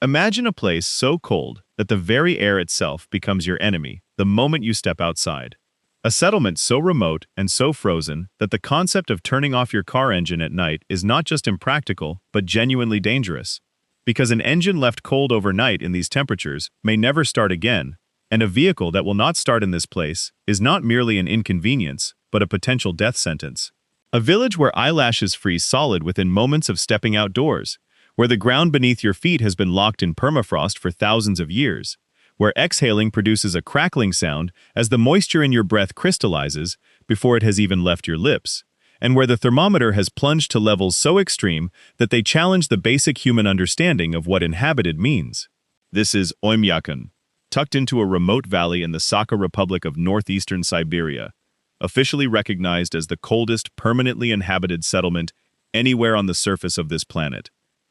Imagine a place so cold that the very air itself becomes your enemy the moment you step outside. A settlement so remote and so frozen that the concept of turning off your car engine at night is not just impractical, but genuinely dangerous. Because an engine left cold overnight in these temperatures may never start again, and a vehicle that will not start in this place is not merely an inconvenience, but a potential death sentence. A village where eyelashes freeze solid within moments of stepping outdoors, where the ground beneath your feet has been locked in permafrost for thousands of years, where exhaling produces a crackling sound as the moisture in your breath crystallizes before it has even left your lips, and where the thermometer has plunged to levels so extreme that they challenge the basic human understanding of what inhabited means. This is Oymyakon, tucked into a remote valley in the Sakha Republic of northeastern Siberia, officially recognized as the coldest permanently inhabited settlement anywhere on the surface of this planet.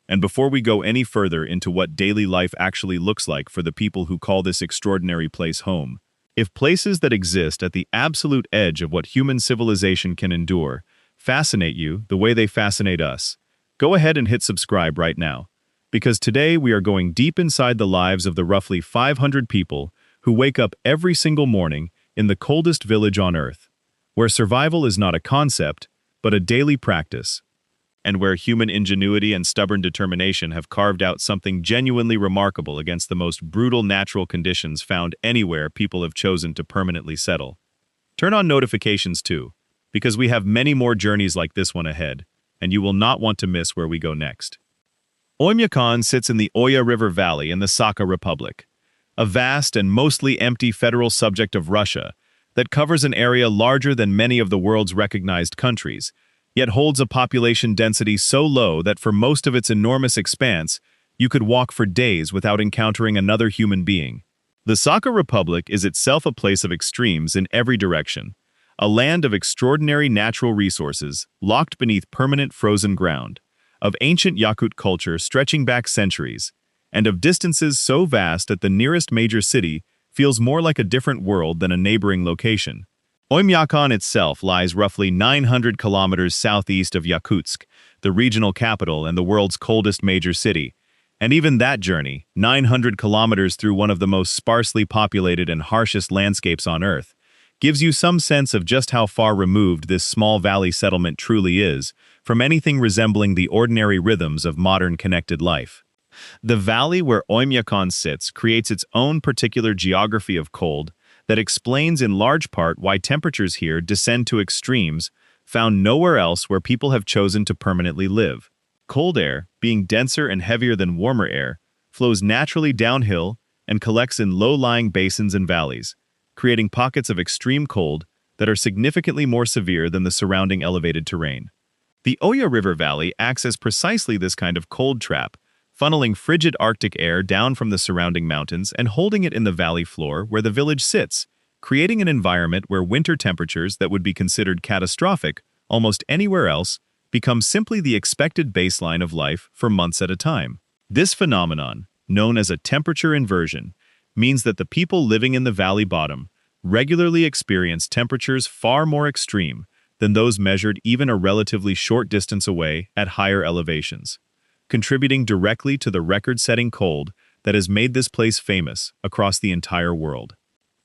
And before we go any further into what daily life actually looks like for the people who call this extraordinary place home, if places that exist at the absolute edge of what human civilization can endure fascinate you the way they fascinate us, go ahead and hit subscribe right now, because today we are going deep inside the lives of the roughly 500 people who wake up every single morning in the coldest village on Earth, where survival is not a concept, but a daily practice, and where human ingenuity and stubborn determination have carved out something genuinely remarkable against the most brutal natural conditions found anywhere people have chosen to permanently settle. Turn on notifications too, because we have many more journeys like this one ahead, and you will not want to miss where we go next. Oymyakon sits in the Oya River Valley in the Sakha Republic, a vast and mostly empty federal subject of Russia that covers an area larger than many of the world's recognized countries, yet holds a population density so low that for most of its enormous expanse, you could walk for days without encountering another human being. The Sakha Republic is itself a place of extremes in every direction, a land of extraordinary natural resources locked beneath permanent frozen ground, of ancient Yakut culture stretching back centuries, and of distances so vast that the nearest major city feels more like a different world than a neighboring location. Oymyakon itself lies roughly 900 kilometers southeast of Yakutsk, the regional capital and the world's coldest major city, and even that journey, 900 kilometers through one of the most sparsely populated and harshest landscapes on Earth, gives you some sense of just how far removed this small valley settlement truly is from anything resembling the ordinary rhythms of modern connected life. The valley where Oymyakon sits creates its own particular geography of cold that explains in large part why temperatures here descend to extremes found nowhere else where people have chosen to permanently live. Cold air, being denser and heavier than warmer air, flows naturally downhill and collects in low-lying basins and valleys, creating pockets of extreme cold that are significantly more severe than the surrounding elevated terrain. The Oya River Valley acts as precisely this kind of cold trap, funneling frigid Arctic air down from the surrounding mountains and holding it in the valley floor where the village sits, creating an environment where winter temperatures that would be considered catastrophic almost anywhere else become simply the expected baseline of life for months at a time. This phenomenon, known as a temperature inversion, means that the people living in the valley bottom regularly experience temperatures far more extreme than those measured even a relatively short distance away at higher elevations, contributing directly to the record-setting cold that has made this place famous across the entire world.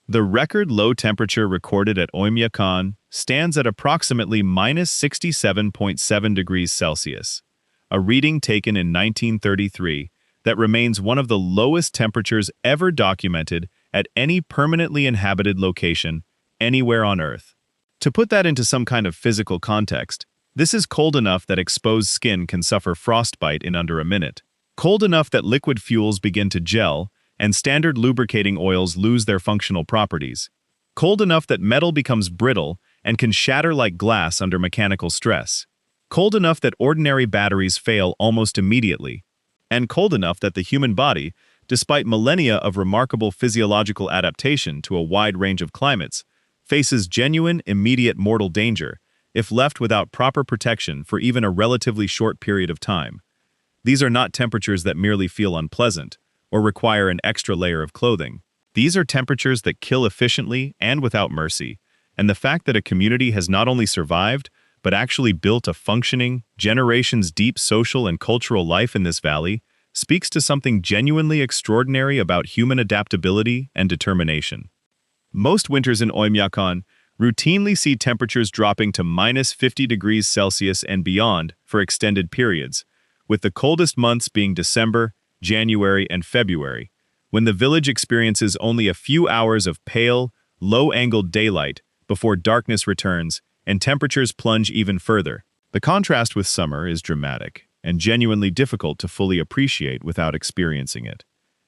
The record low temperature recorded at Oymyakon stands at approximately -67.7 degrees Celsius, a reading taken in 1933 that remains one of the lowest temperatures ever documented at any permanently inhabited location anywhere on Earth. To put that into some kind of physical context, this is cold enough that exposed skin can suffer frostbite in under a minute, cold enough that liquid fuels begin to gel and standard lubricating oils lose their functional properties, cold enough that metal becomes brittle and can shatter like glass under mechanical stress, cold enough that ordinary batteries fail almost immediately, and cold enough that the human body, despite millennia of remarkable physiological adaptation to a wide range of climates, faces genuine, immediate mortal danger if left without proper protection for even a relatively short period of time. These are not temperatures that merely feel unpleasant or require an extra layer of clothing. These are temperatures that kill efficiently and without mercy, and the fact that a community has not only survived, but actually built a functioning, generations-deep social and cultural life in this valley speaks to something genuinely extraordinary about human adaptability and determination. Most winters in Oymyakon routinely see temperatures dropping to -50 degrees Celsius and beyond for extended periods, with the coldest months being December, January, and February, when the village experiences only a few hours of pale, low-angled daylight before darkness returns and temperatures plunge even further. The contrast with summer is dramatic and genuinely difficult to fully appreciate without experiencing it,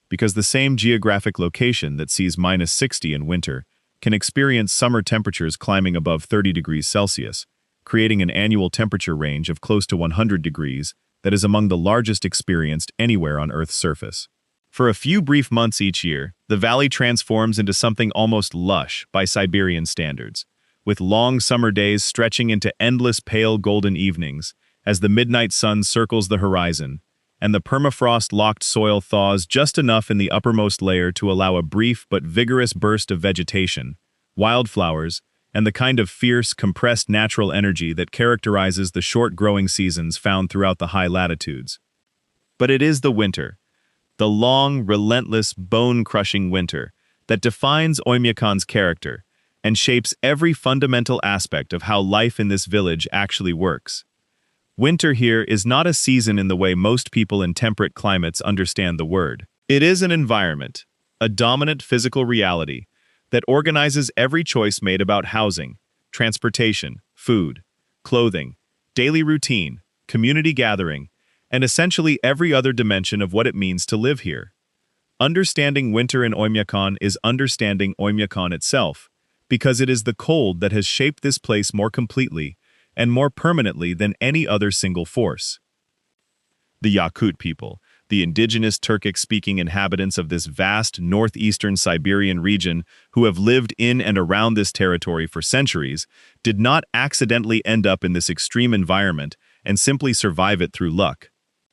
because the same geographic location that sees -60 in winter can experience summer temperatures climbing above 30 degrees Celsius, creating an annual temperature range of close to 100 degrees that is among the largest experienced anywhere on Earth's surface. For a few brief months each year, the valley transforms into something almost lush by Siberian standards, with long summer days stretching into endless pale golden evenings as the midnight sun circles the horizon, and the permafrost-locked soil thaws just enough in the uppermost layer to allow a brief but vigorous burst of vegetation, wildflowers, and the kind of fierce, compressed natural energy that characterizes the short growing seasons found throughout the high latitudes. But it is the winter, the long, relentless, bone-crushing winter, that defines Oymyakon's character and shapes every fundamental aspect of how life in this village actually works. Winter here is not a season in the way most people in temperate climates understand the word. It is an environment, a dominant physical reality, that organizes every choice made about housing, transportation, food, clothing, daily routine, community gathering, and essentially every other dimension of what it means to live here. Understanding winter in Oymyakon is understanding Oymyakon itself, because it is the cold that has shaped this place more completely and more permanently than any other single force. The Yakut people, the indigenous Turkic-speaking inhabitants of this vast northeastern Siberian region who have lived in and around this territory for centuries, did not accidentally end up in this extreme environment and simply survive it through luck.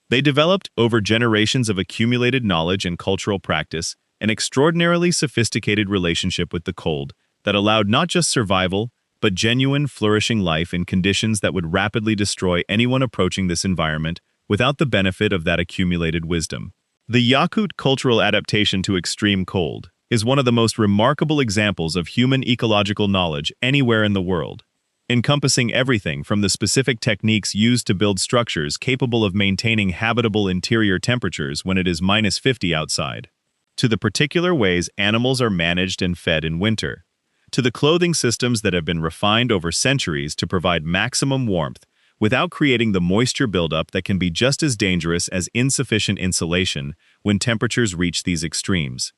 They developed, over generations of accumulated knowledge and cultural practice, an extraordinarily sophisticated relationship with the cold that allowed not just survival, but genuine, flourishing life in conditions that would rapidly destroy anyone approaching this environment without the benefit of that accumulated wisdom. The Yakut cultural adaptation to extreme cold is one of the most remarkable examples of human ecological knowledge anywhere in the world, encompassing everything from the specific techniques used to build structures capable of maintaining habitable interior temperatures when it is -50 outside, to the particular ways animals are managed and fed in winter, to the clothing systems that have been refined over centuries to provide maximum warmth without creating the moisture buildup that can be just as dangerous as insufficient insulation when temperatures reach these extremes.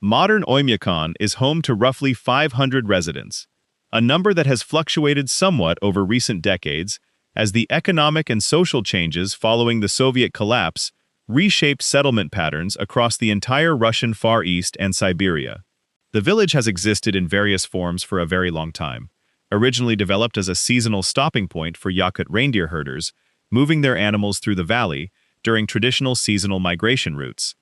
Modern Oymyakon is home to roughly 500 residents, a number that has fluctuated somewhat over recent decades as the economic and social changes following the Soviet collapse reshaped settlement patterns across the entire Russian Far East and Siberia. The village has existed in various forms for a very long time, originally developed as a seasonal stopping point for Yakut reindeer herders, moving their animals through the valley during traditional seasonal migration routes.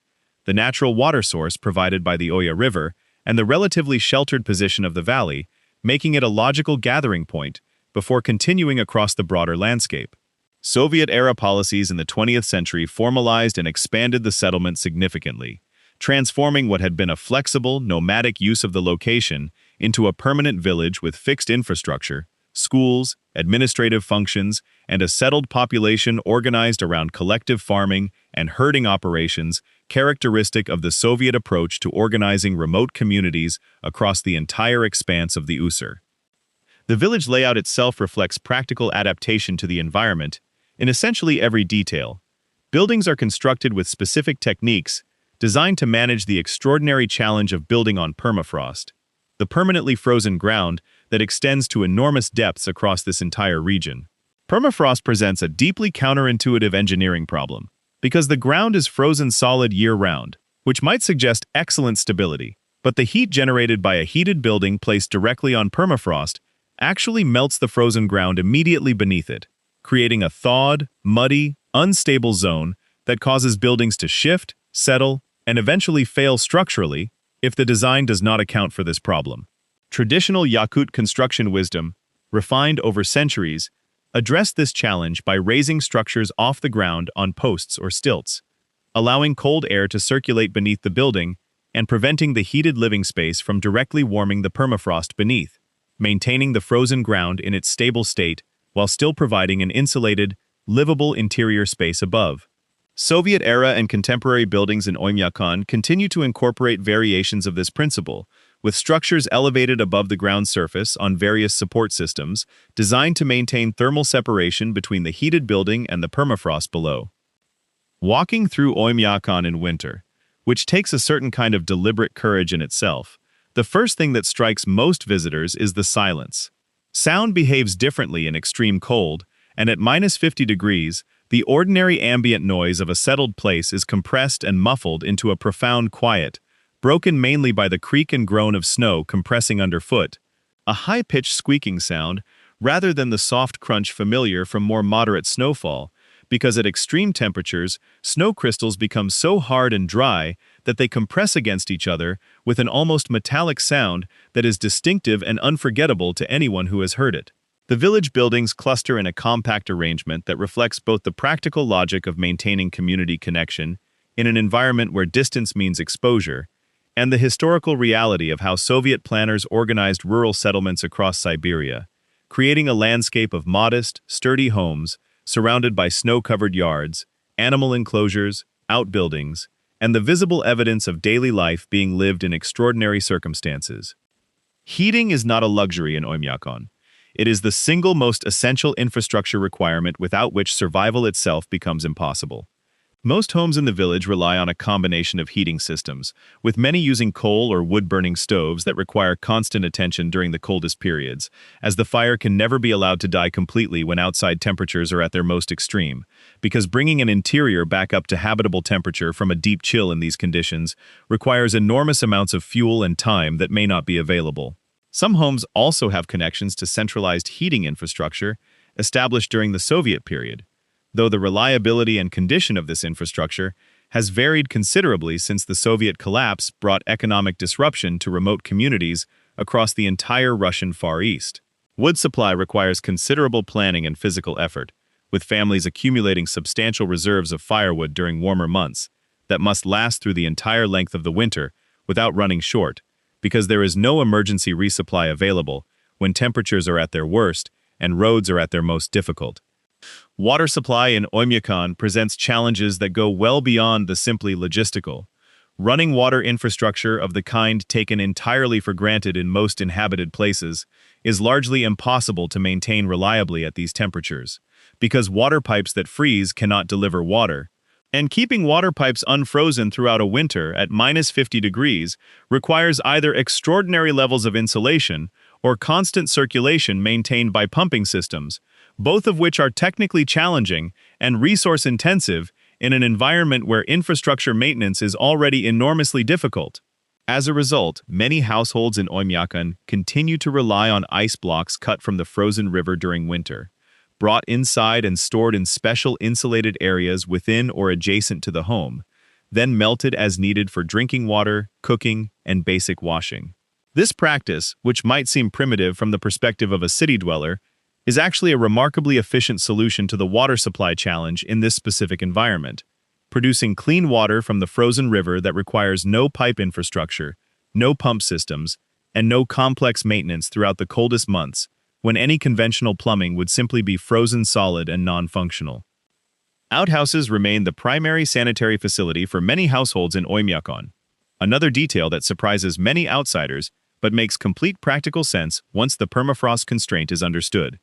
The natural water source provided by the Oya River and the relatively sheltered position of the valley, making it a logical gathering point before continuing across the broader landscape. Soviet-era policies in the 20th century formalized and expanded the settlement significantly, transforming what had been a flexible, nomadic use of the location into a permanent village with fixed infrastructure, schools, administrative functions, and a settled population organized around collective farming and herding operations characteristic of the Soviet approach to organizing remote communities across the entire expanse of the Usur. The village layout itself reflects practical adaptation to the environment in essentially every detail. Buildings are constructed with specific techniques designed to manage the extraordinary challenge of building on permafrost, the permanently frozen ground that extends to enormous depths across this entire region. Permafrost presents a deeply counterintuitive engineering problem, because the ground is frozen solid year-round, which might suggest excellent stability, but the heat generated by a heated building placed directly on permafrost actually melts the frozen ground immediately beneath it, creating a thawed, muddy, unstable zone that causes buildings to shift, settle, and eventually fail structurally if the design does not account for this problem. Traditional Yakut construction wisdom, refined over centuries, addressed this challenge by raising structures off the ground on posts or stilts. allowing cold air to circulate beneath the building and preventing the heated living space from directly warming the permafrost beneath, maintaining the frozen ground in its stable state while still providing an insulated, livable interior space above. Soviet-era and contemporary buildings in Oymyakon continue to incorporate variations of this principle, with structures elevated above the ground surface on various support systems, designed to maintain thermal separation between the heated building and the permafrost below. Walking through Oymyakon in winter, which takes a certain kind of deliberate courage in itself, the first thing that strikes most visitors is the silence. Sound behaves differently in extreme cold, and at -50 degrees, the ordinary ambient noise of a settled place is compressed and muffled into a profound quiet, broken mainly by the creak and groan of snow compressing underfoot, a high-pitched squeaking sound rather than the soft crunch familiar from more moderate snowfall, because at extreme temperatures, snow crystals become so hard and dry that they compress against each other with an almost metallic sound that is distinctive and unforgettable to anyone who has heard it. The village buildings cluster in a compact arrangement that reflects both the practical logic of maintaining community connection in an environment where distance means exposure, and the historical reality of how Soviet planners organized rural settlements across Siberia, creating a landscape of modest, sturdy homes surrounded by snow-covered yards, animal enclosures, outbuildings, and the visible evidence of daily life being lived in extraordinary circumstances. Heating is not a luxury in Oymyakon. It is the single most essential infrastructure requirement without which survival itself becomes impossible. Most homes in the village rely on a combination of heating systems, with many using coal or wood-burning stoves that require constant attention during the coldest periods, as the fire can never be allowed to die completely when outside temperatures are at their most extreme, because bringing an interior back up to habitable temperature from a deep chill in these conditions requires enormous amounts of fuel and time that may not be available. Some homes also have connections to centralized heating infrastructure established during the Soviet period, though the reliability and condition of this infrastructure has varied considerably since the Soviet collapse brought economic disruption to remote communities across the entire Russian Far East. Wood supply requires considerable planning and physical effort, with families accumulating substantial reserves of firewood during warmer months that must last through the entire length of the winter without running short, because there is no emergency resupply available when temperatures are at their worst and roads are at their most difficult. Water supply in Oymyakon presents challenges that go well beyond the simply logistical. Running water infrastructure of the kind taken entirely for granted in most inhabited places is largely impossible to maintain reliably at these temperatures, because water pipes that freeze cannot deliver water, and keeping water pipes unfrozen throughout a winter at -50 degrees requires either extraordinary levels of insulation or constant circulation maintained by pumping systems, both of which are technically challenging and resource-intensive in an environment where infrastructure maintenance is already enormously difficult. As a result, many households in Oymyakon continue to rely on ice blocks cut from the frozen river during winter, brought inside and stored in special insulated areas within or adjacent to the home, then melted as needed for drinking water, cooking, and basic washing. This practice, which might seem primitive from the perspective of a city dweller, is actually a remarkably efficient solution to the water supply challenge in this specific environment, producing clean water from the frozen river that requires no pipe infrastructure, no pump systems, and no complex maintenance throughout the coldest months, when any conventional plumbing would simply be frozen solid and non-functional. Outhouses remain the primary sanitary facility for many households in Oymyakon, another detail that surprises many outsiders but makes complete practical sense once the permafrost constraint is understood.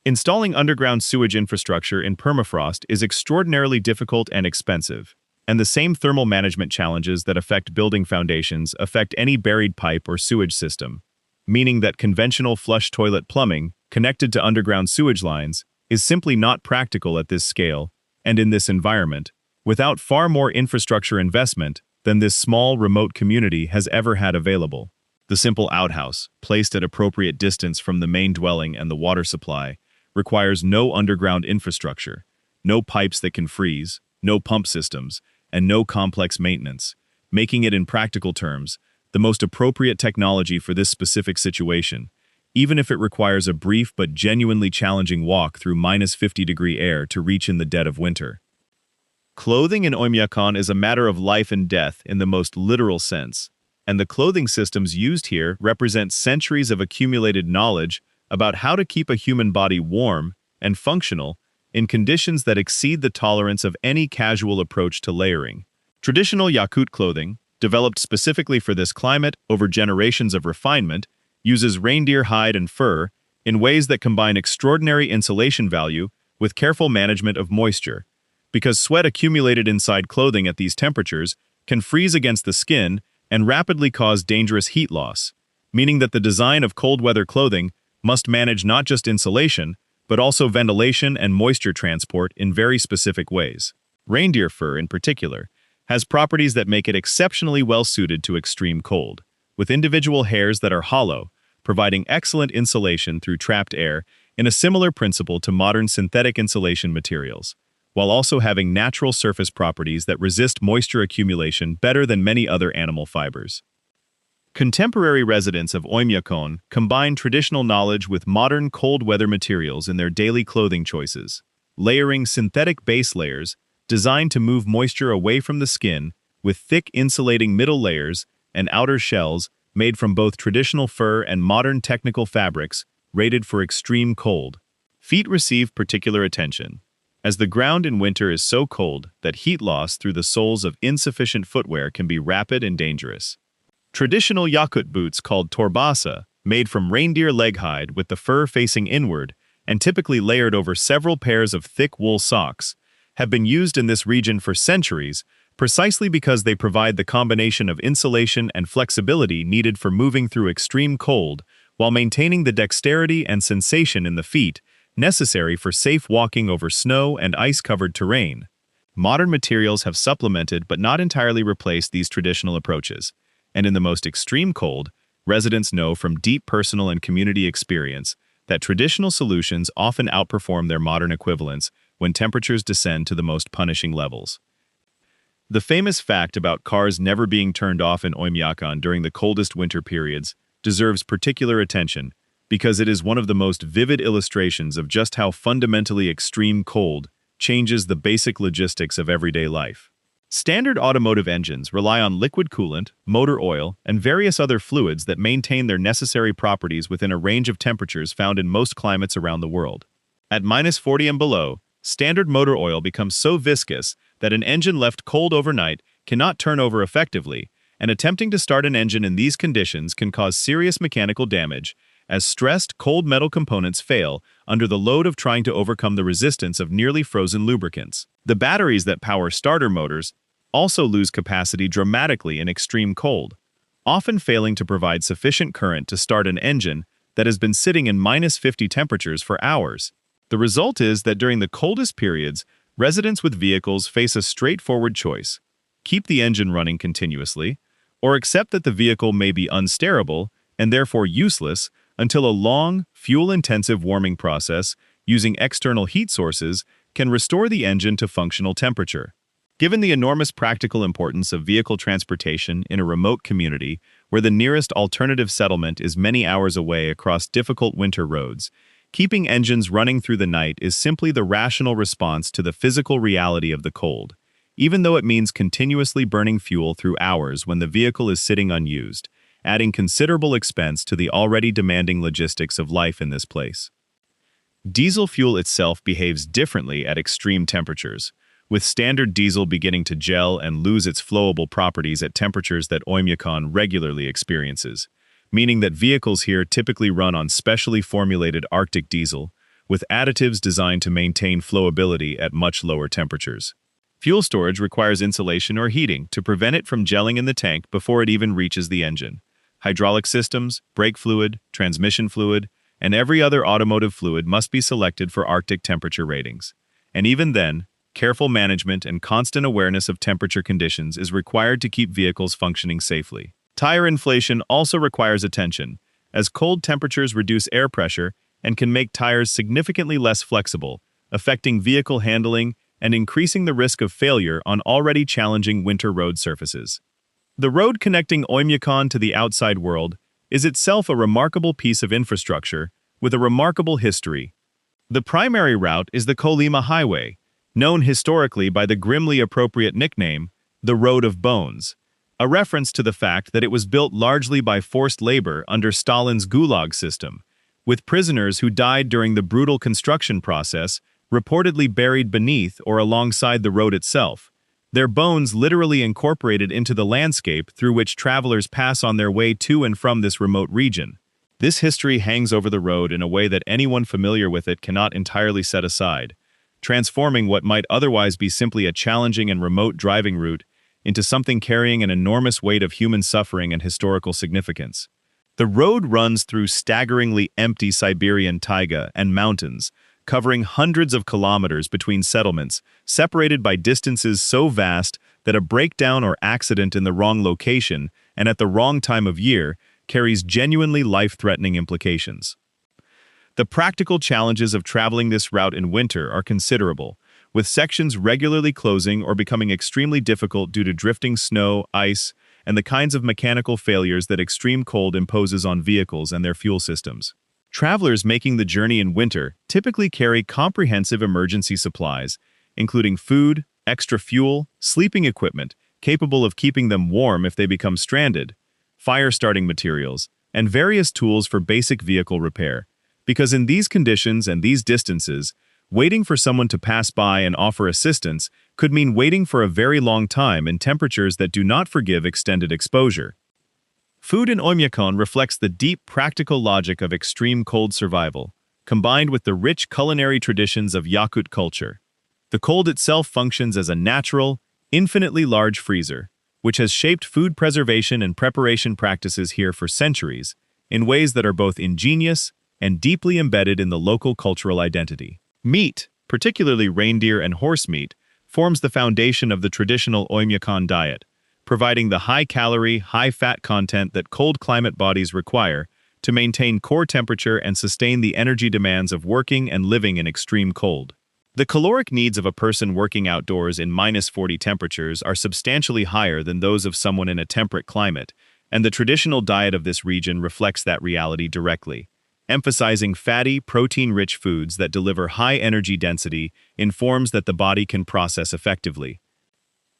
Installing underground sewage infrastructure in permafrost is extraordinarily difficult and expensive, and the same thermal management challenges that affect building foundations affect any buried pipe or sewage system, meaning that conventional flush toilet plumbing connected to underground sewage lines is simply not practical at this scale and in this environment, without far more infrastructure investment than this small remote community has ever had available. The simple outhouse, placed at appropriate distance from the main dwelling and the water supply, requires no underground infrastructure, no pipes that can freeze, no pump systems, and no complex maintenance, making it in practical terms the most appropriate technology for this specific situation, even if it requires a brief but genuinely challenging walk through -50-degree air to reach in the dead of winter. Clothing in Oymyakon is a matter of life and death in the most literal sense, and the clothing systems used here represent centuries of accumulated knowledge about how to keep a human body warm and functional in conditions that exceed the tolerance of any casual approach to layering. Traditional Yakut clothing, developed specifically for this climate over generations of refinement, uses reindeer hide and fur in ways that combine extraordinary insulation value with careful management of moisture, because sweat accumulated inside clothing at these temperatures can freeze against the skin and rapidly cause dangerous heat loss, meaning that the design of cold weather clothing must manage not just insulation, but also ventilation and moisture transport in very specific ways. Reindeer fur, in particular, has properties that make it exceptionally well suited to extreme cold, with individual hairs that are hollow, providing excellent insulation through trapped air in a similar principle to modern synthetic insulation materials, while also having natural surface properties that resist moisture accumulation better than many other animal fibers. Contemporary residents of Oymyakon combine traditional knowledge with modern cold weather materials in their daily clothing choices, layering synthetic base layers designed to move moisture away from the skin with thick insulating middle layers and outer shells made from both traditional fur and modern technical fabrics rated for extreme cold. Feet receive particular attention, as the ground in winter is so cold that heat loss through the soles of insufficient footwear can be rapid and dangerous. Traditional Yakut boots called torbasa, made from reindeer leg hide with the fur facing inward and typically layered over several pairs of thick wool socks, have been used in this region for centuries precisely because they provide the combination of insulation and flexibility needed for moving through extreme cold while maintaining the dexterity and sensation in the feet necessary for safe walking over snow and ice-covered terrain. Modern materials have supplemented but not entirely replaced these traditional approaches, and in the most extreme cold, residents know from deep personal and community experience that traditional solutions often outperform their modern equivalents when temperatures descend to the most punishing levels. The famous fact about cars never being turned off in Oymyakon during the coldest winter periods deserves particular attention because it is one of the most vivid illustrations of just how fundamentally extreme cold changes the basic logistics of everyday life. Standard automotive engines rely on liquid coolant, motor oil, and various other fluids that maintain their necessary properties within a range of temperatures found in most climates around the world. At -40 and below, standard motor oil becomes so viscous that an engine left cold overnight cannot turn over effectively, and attempting to start an engine in these conditions can cause serious mechanical damage, as stressed cold metal components fail under the load of trying to overcome the resistance of nearly frozen lubricants. The batteries that power starter motors also lose capacity dramatically in extreme cold, often failing to provide sufficient current to start an engine that has been sitting in -50 temperatures for hours. The result is that during the coldest periods, residents with vehicles face a straightforward choice: keep the engine running continuously, or accept that the vehicle may be unstarable and therefore useless until a long, fuel-intensive warming process using external heat sources can restore the engine to functional temperature. Given the enormous practical importance of vehicle transportation in a remote community where the nearest alternative settlement is many hours away across difficult winter roads, keeping engines running through the night is simply the rational response to the physical reality of the cold, even though it means continuously burning fuel through hours when the vehicle is sitting unused, adding considerable expense to the already demanding logistics of life in this place. Diesel fuel itself behaves differently at extreme temperatures, with standard diesel beginning to gel and lose its flowable properties at temperatures that Oymyakon regularly experiences, meaning that vehicles here typically run on specially formulated Arctic diesel, with additives designed to maintain flowability at much lower temperatures. Fuel storage requires insulation or heating to prevent it from gelling in the tank before it even reaches the engine. Hydraulic systems, brake fluid, transmission fluid, and every other automotive fluid must be selected for Arctic temperature ratings. And even then, careful management and constant awareness of temperature conditions is required to keep vehicles functioning safely. Tire inflation also requires attention, as cold temperatures reduce air pressure and can make tires significantly less flexible, affecting vehicle handling and increasing the risk of failure on already challenging winter road surfaces. The road connecting Oymyakon to the outside world is itself a remarkable piece of infrastructure with a remarkable history. The primary route is the Kolyma Highway, known historically by the grimly appropriate nickname, the Road of Bones, a reference to the fact that it was built largely by forced labor under Stalin's Gulag system, with prisoners who died during the brutal construction process reportedly buried beneath or alongside the road itself, their bones literally incorporated into the landscape through which travelers pass on their way to and from this remote region. This history hangs over the road in a way that anyone familiar with it cannot entirely set aside, transforming what might otherwise be simply a challenging and remote driving route into something carrying an enormous weight of human suffering and historical significance. The road runs through staggeringly empty Siberian taiga and mountains, covering hundreds of kilometers between settlements, separated by distances so vast that a breakdown or accident in the wrong location and at the wrong time of year carries genuinely life-threatening implications. The practical challenges of traveling this route in winter are considerable, with sections regularly closing or becoming extremely difficult due to drifting snow, ice, and the kinds of mechanical failures that extreme cold imposes on vehicles and their fuel systems. Travelers making the journey in winter typically carry comprehensive emergency supplies, including food, extra fuel, sleeping equipment capable of keeping them warm if they become stranded, fire-starting materials, and various tools for basic vehicle repair, because in these conditions and these distances, waiting for someone to pass by and offer assistance could mean waiting for a very long time in temperatures that do not forgive extended exposure. Food in Oymyakon reflects the deep practical logic of extreme cold survival, combined with the rich culinary traditions of Yakut culture. The cold itself functions as a natural, infinitely large freezer, which has shaped food preservation and preparation practices here for centuries, in ways that are both ingenious and deeply embedded in the local cultural identity. Meat, particularly reindeer and horse meat, forms the foundation of the traditional Oymyakon diet, providing the high-calorie, high-fat content that cold climate bodies require to maintain core temperature and sustain the energy demands of working and living in extreme cold. The caloric needs of a person working outdoors in -40 temperatures are substantially higher than those of someone in a temperate climate, and the traditional diet of this region reflects that reality directly, emphasizing fatty, protein-rich foods that deliver high energy density in forms that the body can process effectively.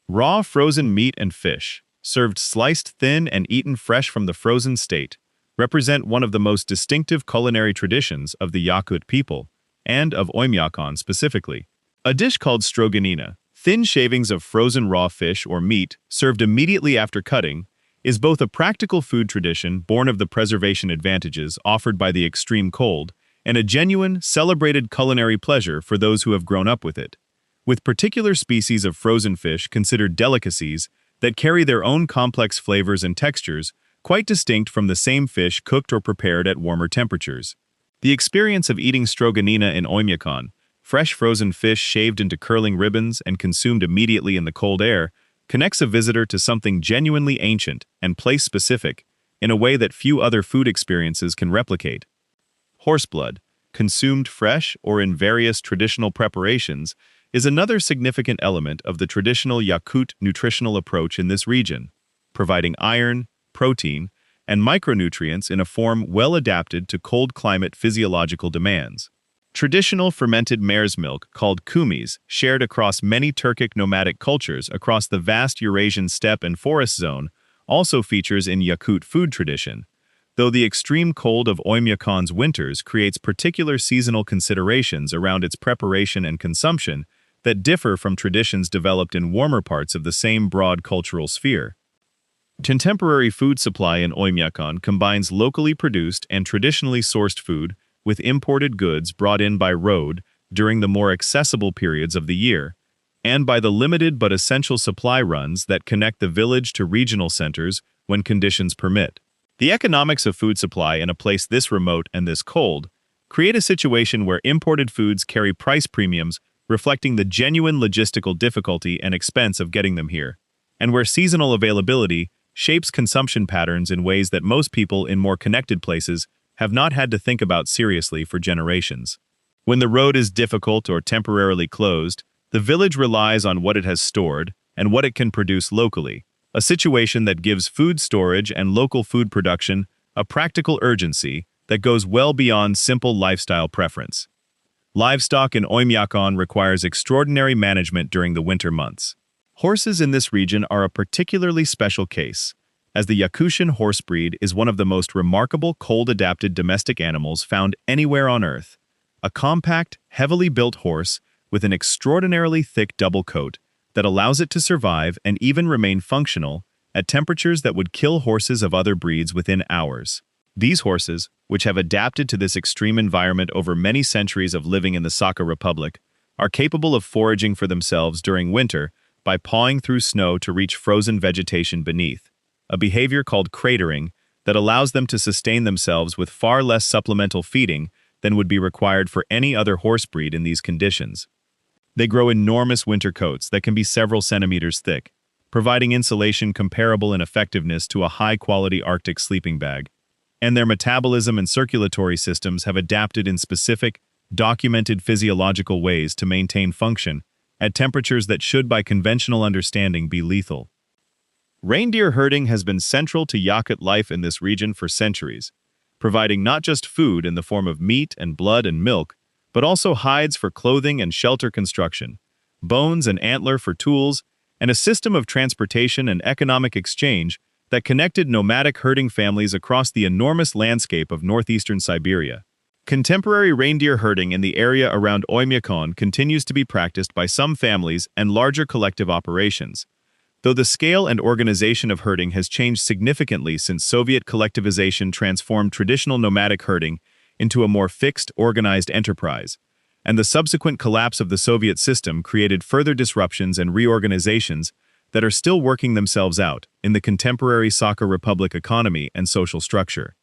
Raw frozen meat and fish, served sliced thin and eaten fresh from the frozen state, represent one of the most distinctive culinary traditions of the Yakut people, and of Oymyakon specifically. A dish called stroganina, thin shavings of frozen raw fish or meat served immediately after cutting, is both a practical food tradition born of the preservation advantages offered by the extreme cold, and a genuine, celebrated culinary pleasure for those who have grown up with it, with particular species of frozen fish considered delicacies that carry their own complex flavors and textures, quite distinct from the same fish cooked or prepared at warmer temperatures. The experience of eating stroganina in Oymyakon, fresh frozen fish shaved into curling ribbons and consumed immediately in the cold air, connects a visitor to something genuinely ancient and place-specific in a way that few other food experiences can replicate. Horseblood, consumed fresh or in various traditional preparations, is another significant element of the traditional Yakut nutritional approach in this region, providing iron, protein, and micronutrients in a form well adapted to cold climate physiological demands. Traditional fermented mare's milk, called kumis, shared across many Turkic nomadic cultures across the vast Eurasian steppe and forest zone, also features in Yakut food tradition, though the extreme cold of Oymyakon's winters creates particular seasonal considerations around its preparation and consumption that differ from traditions developed in warmer parts of the same broad cultural sphere. Contemporary food supply in Oymyakon combines locally produced and traditionally sourced food with imported goods brought in by road during the more accessible periods of the year, and by the limited but essential supply runs that connect the village to regional centers when conditions permit. The economics of food supply in a place this remote and this cold create a situation where imported foods carry price premiums reflecting the genuine logistical difficulty and expense of getting them here, and where seasonal availability shapes consumption patterns in ways that most people in more connected places have not had to think about seriously for generations. When the road is difficult or temporarily closed, the village relies on what it has stored and what it can produce locally, a situation that gives food storage and local food production a practical urgency that goes well beyond simple lifestyle preference. Livestock in Oymyakon requires extraordinary management during the winter months. Horses in this region are a particularly special case, as the Yakutian horse breed is one of the most remarkable cold-adapted domestic animals found anywhere on Earth. A compact, heavily built horse with an extraordinarily thick double coat that allows it to survive and even remain functional at temperatures that would kill horses of other breeds within hours. These horses, which have adapted to this extreme environment over many centuries of living in the Sakha Republic, are capable of foraging for themselves during winter by pawing through snow to reach frozen vegetation beneath, a behavior called cratering that allows them to sustain themselves with far less supplemental feeding than would be required for any other horse breed in these conditions. They grow enormous winter coats that can be several centimeters thick, providing insulation comparable in effectiveness to a high-quality Arctic sleeping bag, and their metabolism and circulatory systems have adapted in specific, documented physiological ways to maintain function at temperatures that should, by conventional understanding, be lethal. Reindeer herding has been central to Yakut life in this region for centuries, providing not just food in the form of meat and blood and milk, but also hides for clothing and shelter construction, bones and antler for tools, and a system of transportation and economic exchange that connected nomadic herding families across the enormous landscape of northeastern Siberia. Contemporary reindeer herding in the area around Oymyakon continues to be practiced by some families and larger collective operations, though the scale and organization of herding has changed significantly since Soviet collectivization transformed traditional nomadic herding into a more fixed, organized enterprise, and the subsequent collapse of the Soviet system created further disruptions and reorganizations that are still working themselves out in the contemporary Sakha Republic economy and social structure.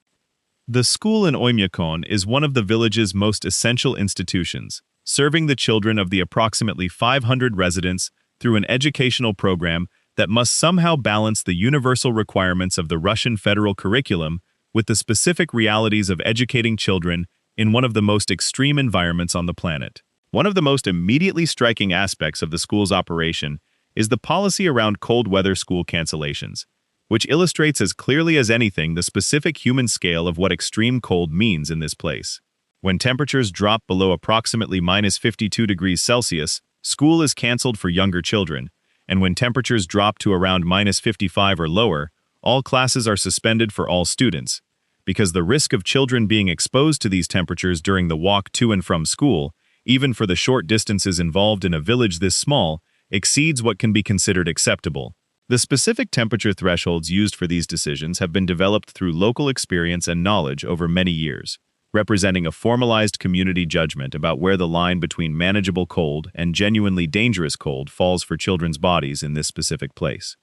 The school in Oymyakon is one of the village's most essential institutions, serving the children of the approximately 500 residents through an educational program that must somehow balance the universal requirements of the Russian federal curriculum with the specific realities of educating children in one of the most extreme environments on the planet. One of the most immediately striking aspects of the school's operation is the policy around cold weather school cancellations, which illustrates as clearly as anything the specific human scale of what extreme cold means in this place. When temperatures drop below approximately -52 degrees Celsius, school is canceled for younger children, and when temperatures drop to around -55 or lower, all classes are suspended for all students, because the risk of children being exposed to these temperatures during the walk to and from school, even for the short distances involved in a village this small, exceeds what can be considered acceptable. The specific temperature thresholds used for these decisions have been developed through local experience and knowledge over many years, representing a formalized community judgment about where the line between manageable cold and genuinely dangerous cold falls for children's bodies in this specific place.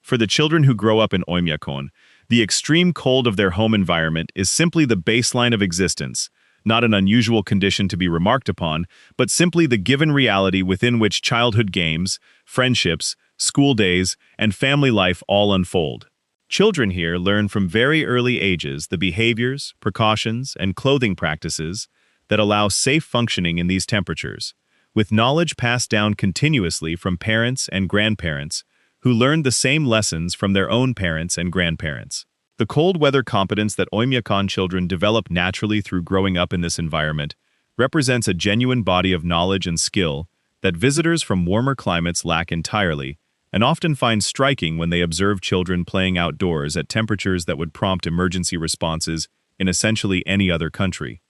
For the children who grow up in Oymyakon, the extreme cold of their home environment is simply the baseline of existence, not an unusual condition to be remarked upon, but simply the given reality within which childhood games, friendships, school days, and family life all unfold. Children here learn from very early ages the behaviors, precautions, and clothing practices that allow safe functioning in these temperatures, with knowledge passed down continuously from parents and grandparents who learned the same lessons from their own parents and grandparents. The cold weather competence that Oymyakon children develop naturally through growing up in this environment represents a genuine body of knowledge and skill that visitors from warmer climates lack entirely, and often find striking when they observe children playing outdoors at temperatures that would prompt emergency responses in essentially any other country.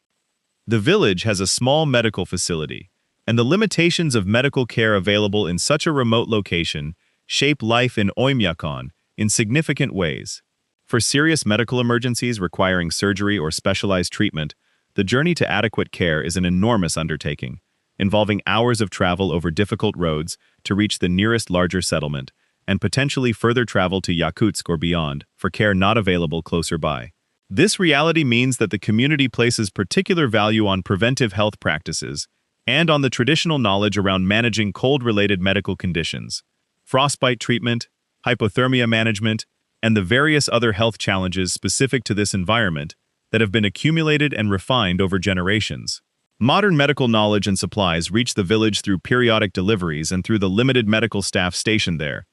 The village has a small medical facility, and the limitations of medical care available in such a remote location shape life in Oymyakon in significant ways. For serious medical emergencies requiring surgery or specialized treatment, the journey to adequate care is an enormous undertaking, involving hours of travel over difficult roads to reach the nearest larger settlement, and potentially further travel to Yakutsk or beyond for care not available closer by. This reality means that the community places particular value on preventive health practices and on the traditional knowledge around managing cold-related medical conditions, frostbite treatment, hypothermia management, and the various other health challenges specific to this environment that have been accumulated and refined over generations. Modern medical knowledge and supplies reach the village through periodic deliveries and through the limited medical staff stationed there,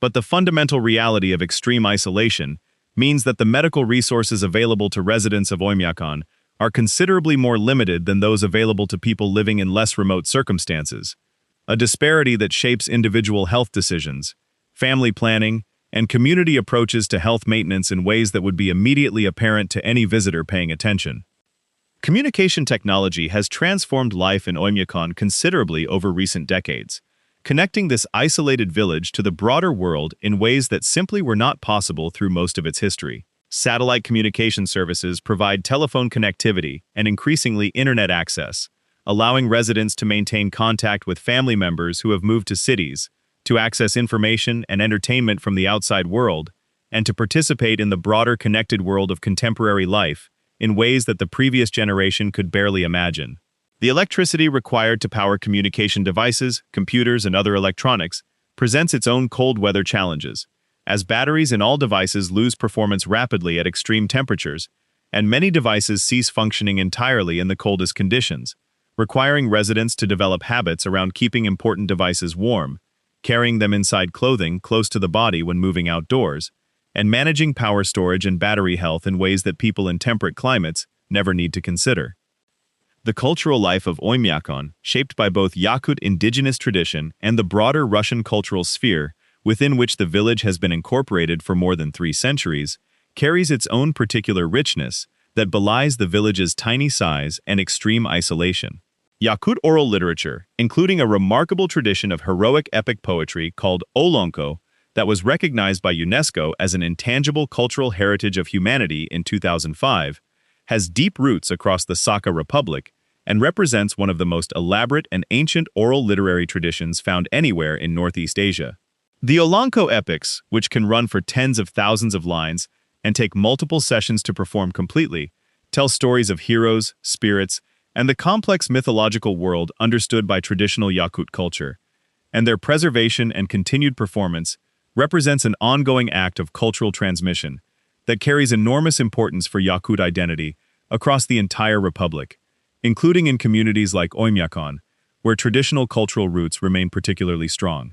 but the fundamental reality of extreme isolation means that the medical resources available to residents of Oymyakon are considerably more limited than those available to people living in less remote circumstances, a disparity that shapes individual health decisions, family planning, and community approaches to health maintenance in ways that would be immediately apparent to any visitor paying attention. Communication technology has transformed life in Oymyakon considerably over recent decades, connecting this isolated village to the broader world in ways that simply were not possible through most of its history. Satellite communication services provide telephone connectivity and increasingly internet access, allowing residents to maintain contact with family members who have moved to cities, to access information and entertainment from the outside world, and to participate in the broader connected world of contemporary life in ways that the previous generation could barely imagine. The electricity required to power communication devices, computers, and other electronics presents its own cold weather challenges, as batteries in all devices lose performance rapidly at extreme temperatures, and many devices cease functioning entirely in the coldest conditions, requiring residents to develop habits around keeping important devices warm, carrying them inside clothing close to the body when moving outdoors, and managing power storage and battery health in ways that people in temperate climates never need to consider. The cultural life of Oymyakon, shaped by both Yakut indigenous tradition and the broader Russian cultural sphere within which the village has been incorporated for more than 3 centuries, carries its own particular richness that belies the village's tiny size and extreme isolation. Yakut oral literature, including a remarkable tradition of heroic epic poetry called Oymyakon, that was recognized by UNESCO as an intangible cultural heritage of humanity in 2005, has deep roots across the Sakha Republic and represents one of the most elaborate and ancient oral literary traditions found anywhere in Northeast Asia. The Oymyakon epics, which can run for tens of thousands of lines and take multiple sessions to perform completely, tell stories of heroes, spirits, and the complex mythological world understood by traditional Yakut culture, and their preservation and continued performance represents an ongoing act of cultural transmission that carries enormous importance for Yakut identity across the entire republic, including in communities like Oymyakon, where traditional cultural roots remain particularly strong.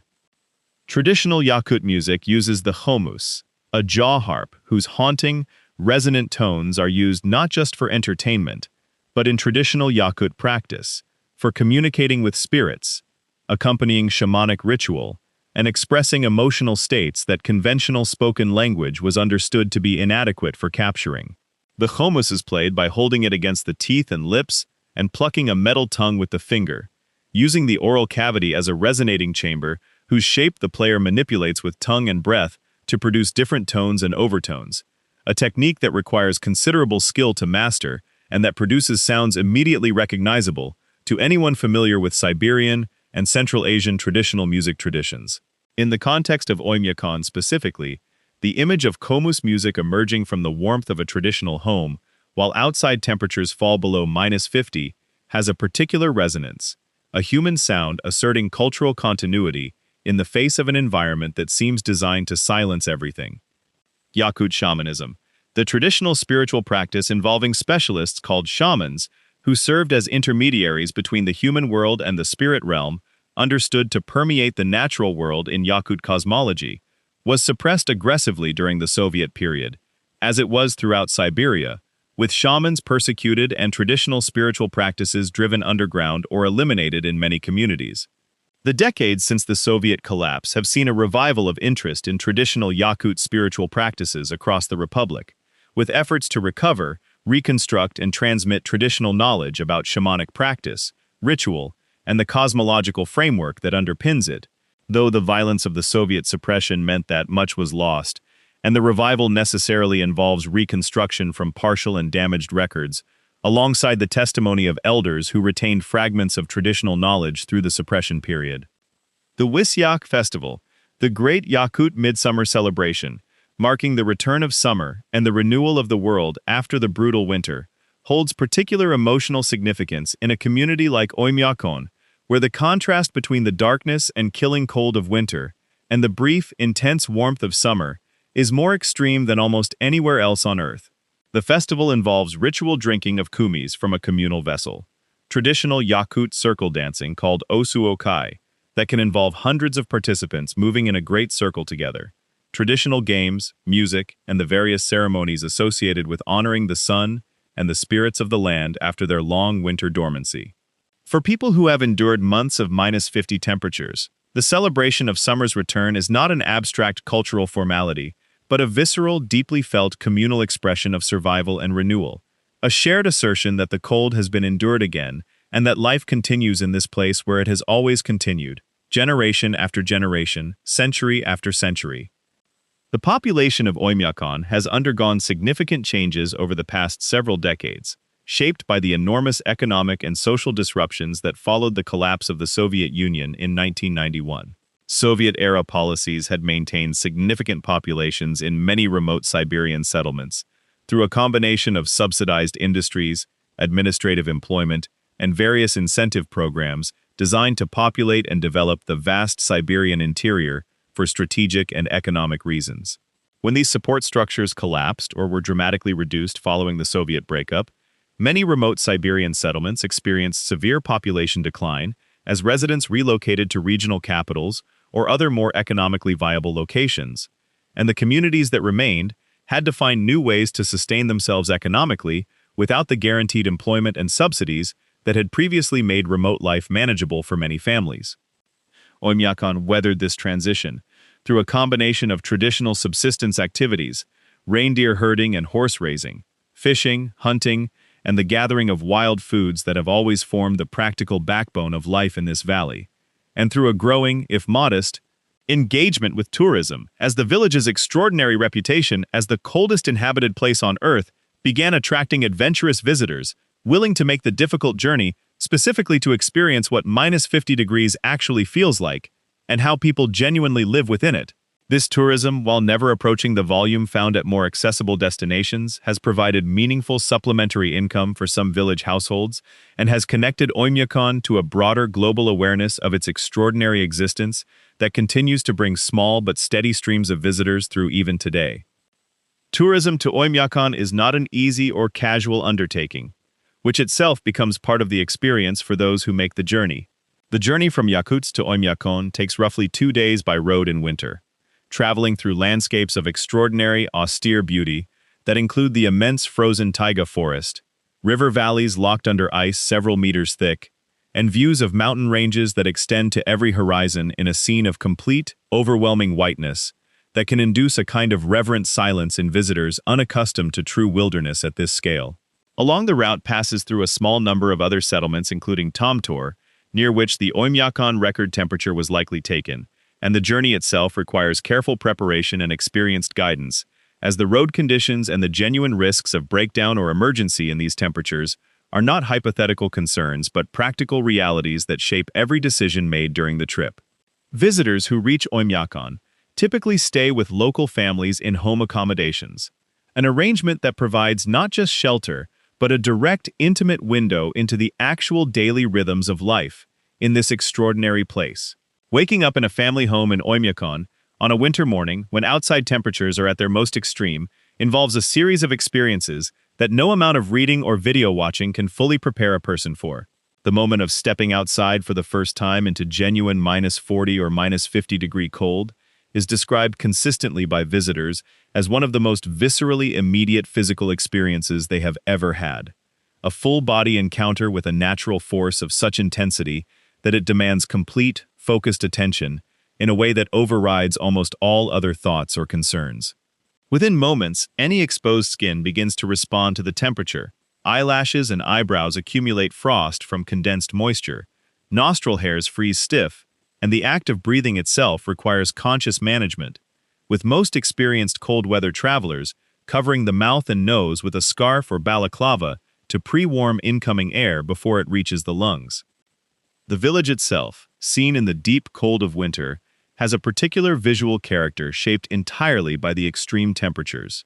Traditional Yakut music uses the khomus, a jaw harp whose haunting, resonant tones are used not just for entertainment, but in traditional Yakut practice, for communicating with spirits, accompanying shamanic ritual, and expressing emotional states that conventional spoken language was understood to be inadequate for capturing. The khomus is played by holding it against the teeth and lips and plucking a metal tongue with the finger, using the oral cavity as a resonating chamber whose shape the player manipulates with tongue and breath to produce different tones and overtones, a technique that requires considerable skill to master and that produces sounds immediately recognizable to anyone familiar with Siberian and Central Asian traditional music traditions. In the context of Oymyakon specifically, the image of khomus music emerging from the warmth of a traditional home, while outside temperatures fall below -50, has a particular resonance, a human sound asserting cultural continuity in the face of an environment that seems designed to silence everything. Yakut shamanism, the traditional spiritual practice involving specialists called shamans, who served as intermediaries between the human world and the spirit realm, understood to permeate the natural world in Yakut cosmology, was suppressed aggressively during the Soviet period, as it was throughout Siberia, with shamans persecuted and traditional spiritual practices driven underground or eliminated in many communities. The decades since the Soviet collapse have seen a revival of interest in traditional Yakut spiritual practices across the republic, with efforts to recover, reconstruct, and transmit traditional knowledge about shamanic practice, ritual, and the cosmological framework that underpins it, though the violence of the Soviet suppression meant that much was lost, and the revival necessarily involves reconstruction from partial and damaged records, alongside the testimony of elders who retained fragments of traditional knowledge through the suppression period. The Wisyak Festival, the great Yakut Midsummer celebration, marking the return of summer and the renewal of the world after the brutal winter, holds particular emotional significance in a community like Oymyakon, where the contrast between the darkness and killing cold of winter and the brief, intense warmth of summer is more extreme than almost anywhere else on Earth. The festival involves ritual drinking of kumis from a communal vessel, traditional Yakut circle dancing called Osuokai that can involve hundreds of participants moving in a great circle together, traditional games, music, and the various ceremonies associated with honoring the sun and the spirits of the land after their long winter dormancy. For people who have endured months of -50 temperatures, the celebration of summer's return is not an abstract cultural formality, but a visceral, deeply felt communal expression of survival and renewal, a shared assertion that the cold has been endured again, and that life continues in this place where it has always continued, generation after generation, century after century. The population of Oymyakon has undergone significant changes over the past several decades, shaped by the enormous economic and social disruptions that followed the collapse of the Soviet Union in 1991. Soviet-era policies had maintained significant populations in many remote Siberian settlements through a combination of subsidized industries, administrative employment, and various incentive programs designed to populate and develop the vast Siberian interior for strategic and economic reasons. When these support structures collapsed or were dramatically reduced following the Soviet breakup, many remote Siberian settlements experienced severe population decline as residents relocated to regional capitals or other more economically viable locations, and the communities that remained had to find new ways to sustain themselves economically without the guaranteed employment and subsidies that had previously made remote life manageable for many families. Oymyakon weathered this transition through a combination of traditional subsistence activities, reindeer herding and horse raising, fishing, hunting, and the gathering of wild foods that have always formed the practical backbone of life in this valley, and through a growing, if modest, engagement with tourism, as the village's extraordinary reputation as the coldest inhabited place on Earth began attracting adventurous visitors willing to make the difficult journey specifically to experience what -50 degrees actually feels like, and how people genuinely live within it. This tourism, while never approaching the volume found at more accessible destinations, has provided meaningful supplementary income for some village households and has connected Oymyakon to a broader global awareness of its extraordinary existence that continues to bring small but steady streams of visitors through even today. Tourism to Oymyakon is not an easy or casual undertaking, which itself becomes part of the experience for those who make the journey. The journey from Yakutsk to Oymyakon takes roughly 2 days by road in winter, traveling through landscapes of extraordinary, austere beauty that include the immense frozen taiga forest, river valleys locked under ice several meters thick, and views of mountain ranges that extend to every horizon in a scene of complete, overwhelming whiteness that can induce a kind of reverent silence in visitors unaccustomed to true wilderness at this scale. Along the route passes through a small number of other settlements including Tomtor, near which the Oymyakon record temperature was likely taken, and the journey itself requires careful preparation and experienced guidance, as the road conditions and the genuine risks of breakdown or emergency in these temperatures are not hypothetical concerns but practical realities that shape every decision made during the trip. Visitors who reach Oymyakon typically stay with local families in home accommodations, an arrangement that provides not just shelter, but a direct, intimate window into the actual daily rhythms of life in this extraordinary place. Waking up in a family home in Oymyakon on a winter morning when outside temperatures are at their most extreme involves a series of experiences that no amount of reading or video watching can fully prepare a person for. The moment of stepping outside for the first time into genuine -40 or -50 degree cold is described consistently by visitors as one of the most viscerally immediate physical experiences they have ever had. A full-body encounter with a natural force of such intensity that it demands complete, focused attention in a way that overrides almost all other thoughts or concerns. Within moments, any exposed skin begins to respond to the temperature. Eyelashes and eyebrows accumulate frost from condensed moisture. Nostril hairs freeze stiff, and the act of breathing itself requires conscious management, with most experienced cold weather travelers covering the mouth and nose with a scarf or balaclava to pre-warm incoming air before it reaches the lungs. The village itself, seen in the deep cold of winter, has a particular visual character shaped entirely by the extreme temperatures.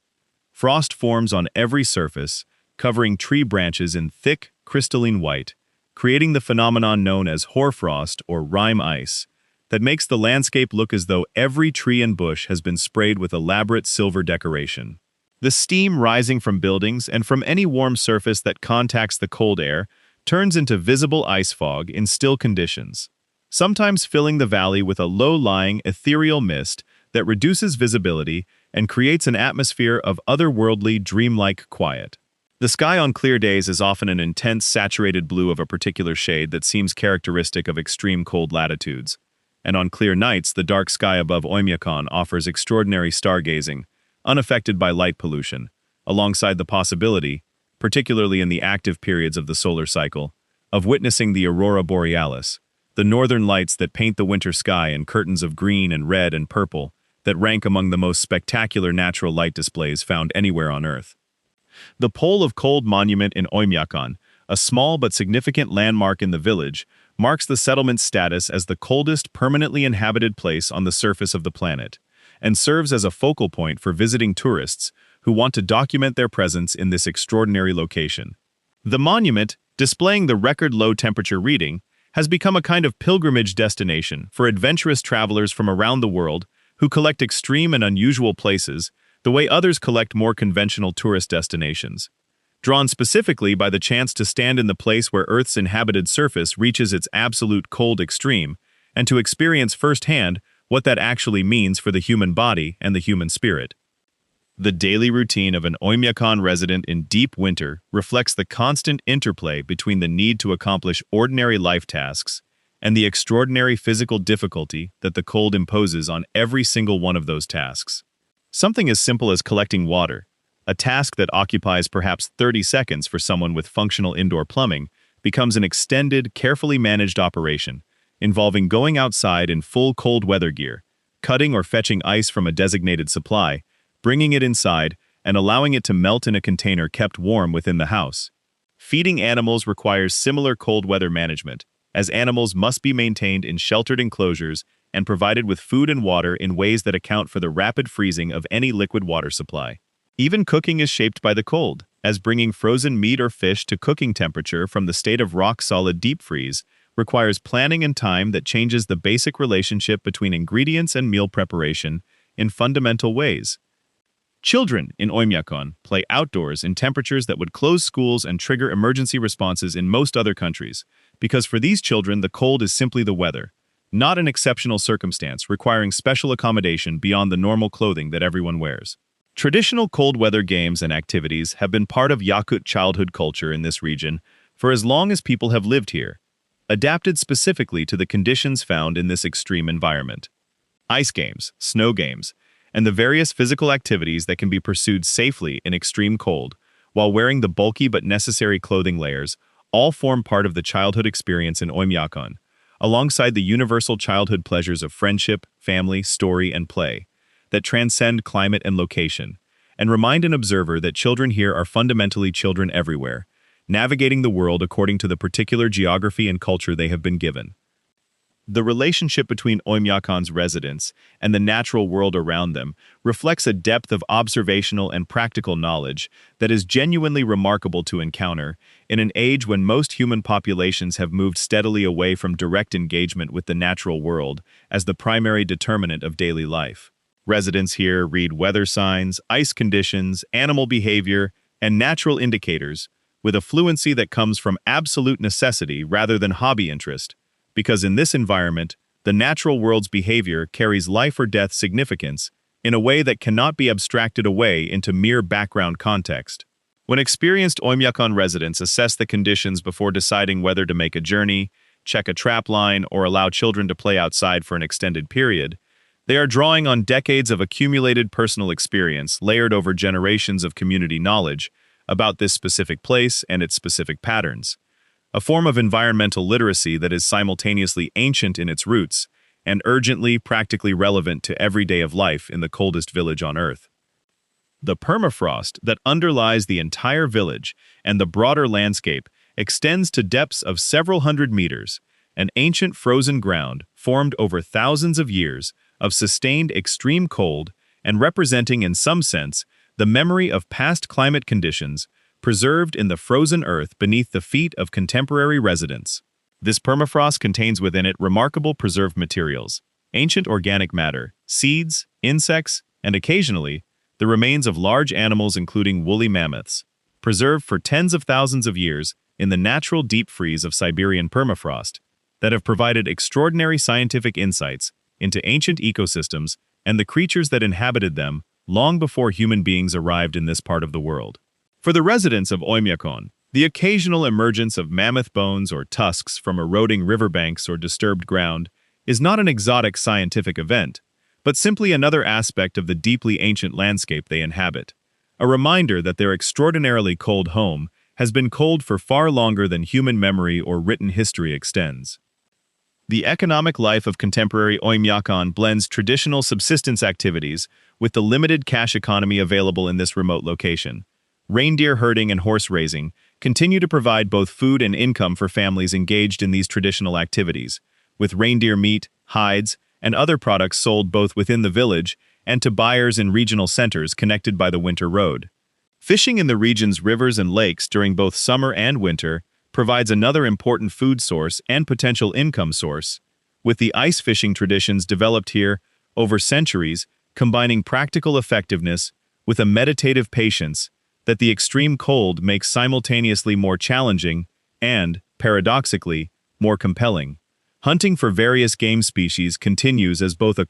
Frost forms on every surface, covering tree branches in thick, crystalline white, creating the phenomenon known as hoarfrost or rime ice, that makes the landscape look as though every tree and bush has been sprayed with elaborate silver decoration. The steam rising from buildings and from any warm surface that contacts the cold air turns into visible ice fog in still conditions, sometimes filling the valley with a low-lying, ethereal mist that reduces visibility and creates an atmosphere of otherworldly, dreamlike quiet. The sky on clear days is often an intense, saturated blue of a particular shade that seems characteristic of extreme cold latitudes. And on clear nights, the dark sky above Oymyakon offers extraordinary stargazing, unaffected by light pollution, alongside the possibility, particularly in the active periods of the solar cycle, of witnessing the aurora borealis, the northern lights that paint the winter sky in curtains of green and red and purple that rank among the most spectacular natural light displays found anywhere on Earth. The Pole of Cold monument in Oymyakon, a small but significant landmark in the village, marks the settlement's status as the coldest permanently inhabited place on the surface of the planet, and serves as a focal point for visiting tourists who want to document their presence in this extraordinary location. The monument, displaying the record low temperature reading, has become a kind of pilgrimage destination for adventurous travelers from around the world who collect extreme and unusual places the way others collect more conventional tourist destinations. Drawn specifically by the chance to stand in the place where Earth's inhabited surface reaches its absolute cold extreme, and to experience firsthand what that actually means for the human body and the human spirit. The daily routine of an Oymyakon resident in deep winter reflects the constant interplay between the need to accomplish ordinary life tasks and the extraordinary physical difficulty that the cold imposes on every single one of those tasks. Something as simple as collecting water, a task that occupies perhaps 30 seconds for someone with functional indoor plumbing, becomes an extended, carefully managed operation, involving going outside in full cold weather gear, cutting or fetching ice from a designated supply, bringing it inside, and allowing it to melt in a container kept warm within the house. Feeding animals requires similar cold weather management, as animals must be maintained in sheltered enclosures and provided with food and water in ways that account for the rapid freezing of any liquid water supply. Even cooking is shaped by the cold, as bringing frozen meat or fish to cooking temperature from the state of rock-solid deep freeze requires planning and time that changes the basic relationship between ingredients and meal preparation in fundamental ways. Children in Oymyakon play outdoors in temperatures that would close schools and trigger emergency responses in most other countries, because for these children the cold is simply the weather, not an exceptional circumstance requiring special accommodation beyond the normal clothing that everyone wears. Traditional cold weather games and activities have been part of Yakut childhood culture in this region for as long as people have lived here, adapted specifically to the conditions found in this extreme environment. Ice games, snow games, and the various physical activities that can be pursued safely in extreme cold, while wearing the bulky but necessary clothing layers, all form part of the childhood experience in Oymyakon, alongside the universal childhood pleasures of friendship, family, story, and play, that transcend climate and location, and remind an observer that children here are fundamentally children everywhere, navigating the world according to the particular geography and culture they have been given. The relationship between Oymyakon's residents and the natural world around them reflects a depth of observational and practical knowledge that is genuinely remarkable to encounter in an age when most human populations have moved steadily away from direct engagement with the natural world as the primary determinant of daily life. Residents here read weather signs, ice conditions, animal behavior, and natural indicators with a fluency that comes from absolute necessity rather than hobby interest, because in this environment, the natural world's behavior carries life or death significance in a way that cannot be abstracted away into mere background context. When experienced Oymyakon residents assess the conditions before deciding whether to make a journey, check a trap line, or allow children to play outside for an extended period, they are drawing on decades of accumulated personal experience layered over generations of community knowledge about this specific place and its specific patterns. A form of environmental literacy that is simultaneously ancient in its roots and urgently, practically relevant to every day of life in the coldest village on Earth. The permafrost that underlies the entire village and the broader landscape extends to depths of several hundred meters, an ancient frozen ground formed over thousands of years of sustained extreme cold and representing in some sense the memory of past climate conditions preserved in the frozen earth beneath the feet of contemporary residents. This permafrost contains within it remarkable preserved materials, ancient organic matter, seeds, insects, and occasionally, the remains of large animals including woolly mammoths, preserved for tens of thousands of years in the natural deep freeze of Siberian permafrost, that have provided extraordinary scientific insights into ancient ecosystems and the creatures that inhabited them long before human beings arrived in this part of the world. For the residents of Oymyakon, the occasional emergence of mammoth bones or tusks from eroding riverbanks or disturbed ground is not an exotic scientific event, but simply another aspect of the deeply ancient landscape they inhabit. A reminder that their extraordinarily cold home has been cold for far longer than human memory or written history extends. The economic life of contemporary Oymyakon blends traditional subsistence activities with the limited cash economy available in this remote location. Reindeer herding and horse raising continue to provide both food and income for families engaged in these traditional activities, with reindeer meat, hides, and other products sold both within the village and to buyers in regional centers connected by the winter road. Fishing in the region's rivers and lakes during both summer and winter provides another important food source and potential income source, with the ice fishing traditions developed here over centuries combining practical effectiveness with a meditative patience that the extreme cold makes simultaneously more challenging and, paradoxically, more compelling. Hunting for various game species continues as both a